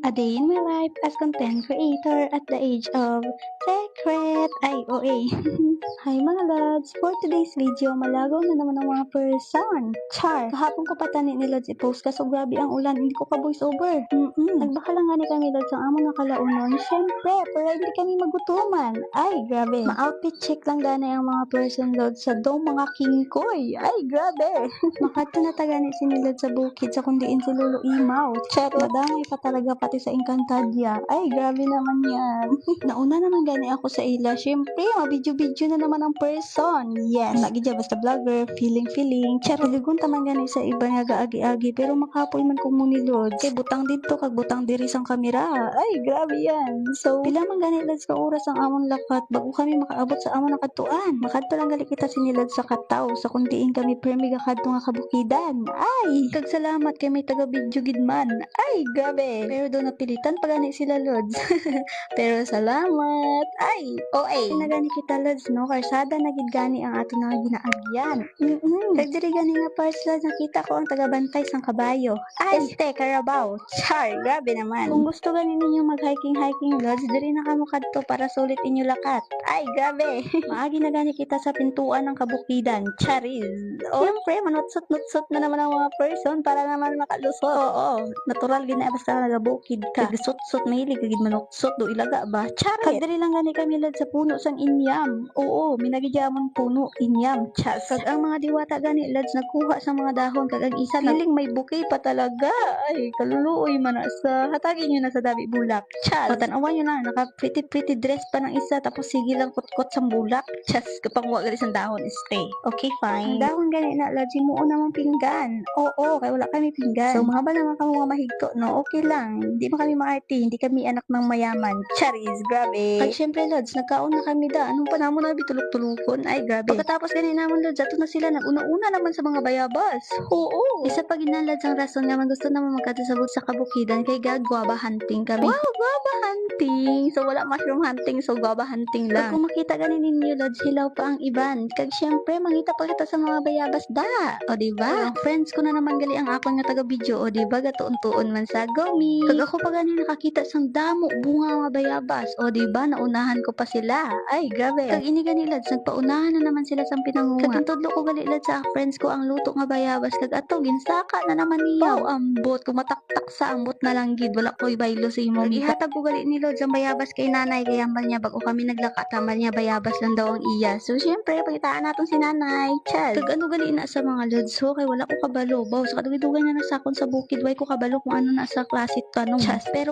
A day in my life as content creator at the age of secret. Ay, OA. Hi mga lads! For today's video, malagaw na naman ang mga person. Char! Kahapon ko patani ni Lods i-post kaso grabe ang ulan, hindi ko ka voice over. Nagbaka lang nga ni kami Lods ang among nakalaunon. Syempre, para hindi kami magutuman. Ay, grabe. Ma-outfit check lang gana ang mga person Lods sa dome mga kingkoy. Ay, grabe. Makadto na tagani si ni Lods sa bukid sa kundiin si Lolo Imaw. Charot! Nadamay pa talaga pati sa Encantadia. Ay, grabe naman yan. Nauna naman gani ako sa ila. Syempre, mabidyo-bidyo na naman ang person. Yes. Lagi dyan basta vlogger, feeling. Charot. Ligon taman gani sa iba nga gaagi-agi. Pero makapoy man kong munilod. Kay butang dito, kag butang diri sang kamera. Ay, grabe yan. So, pila man gani lads ka oras ang amon lakat bago kami makaabot sa amon nakatuan. Makadto lang gali kita sinilad sa kataw. Sa kundiin kami permi kadto nga kabukidan. Ay, kag salamat kay may taga-video gidman. Ay, grabe. Pero do napilitan pa gani sila lods. Pero salamat. Ay, OA. Pinagani kita lods no, karsada na gid gani ang ato na ginaagyan. Kag diri gani nga parts lods nakita ko ang tagabantay sang kabayo. Ay, este Carabao. Char, grabe naman. Kung gusto gani ninyo mag-hiking lods, diri na kamo kadto para sulit inyo lakat. Ay, grabe. Maagi na gani kita sa pintuan ng kabukidan. Charis. Siyempre, manutsot-nutsot na naman ang mga person para naman makalusot. Oo, natural gina basta nagabukid ka. Gisot-sot mahilig kagid manutsot do ilaga ba. Charis. Kag diri lang gani kami lad sa puno sang inyam. Oo, minagidyamon puno inyam. Chas. Kag ang mga diwata gani lads nagkuha sa mga dahon kag ang isa feeling may bouquet pa talaga. Ay, kaluluoy man na sa hatagin nyo na sa dabi bulak. Chas. So, tanawan nyo na naka pretty dress pa ng isa tapos sige lang kot-kot sa bulak. Chas, kapag wag gali sang dahon stay. Okay, fine. Ang dahon gani na lads himuon namang pinggan. Oo, kay wala kami pinggan. So, mahaba naman kami mga mahigto, no? Okay lang. Hindi man kami maarte, hindi kami anak ng mayaman. Charis, grabe. At syempre, Lods, nagkaon na kami da. Anong panamon na bitulok-tulukon? Ay, grabe. Pagkatapos ganin naman, Lods, ato na sila. Nag-una-una naman sa mga bayabas. Oo. Isa pa ginalads ang rason nga, gusto naman magkatusabot sa kabukidan kay guava hunting kami. Wow, guava hunting. So, wala mushroom hunting, so guava hunting lang. Pag kung makita ganin ninyo, Lods, hilaw pa ang iban. Kag syempre, mangita pa kita sa mga bayabas da. O, diba? Ang friends ko na naman gali ang ako nga taga-video. O, diba? Gatuon-tuon man sa gomi. Kag ako pa gani nakakita sang damo bunga nga bayabas. O, diba? Naunahan ko pa sila. Ay, grabe. Kag ini gani lads, nagpaunahan na naman sila sang pinangunga. Kag tudlo ko gali lads sa friends ko ang luto nga bayabas. Kag ato, ginsaka na naman niya. Wow, ambot. Kumataktak sa ambot na lang gid. Wala ko ibaylo sa imo. Ihatag ko gali ni lods ang bayabas kay nanay. Kaya ambal niya bago kami naglaka. Tamal niya bayabas lang daw ang iya. So, syempre, pakitaan natin si nanay. Chad. Kag ano gali na sa mga lods. So, kay wala ko kabalo. Baw, sa kadugidugan na nasakon sa bukid. Way ko kabalo kung ano na sa klase tanong. Chas. Pero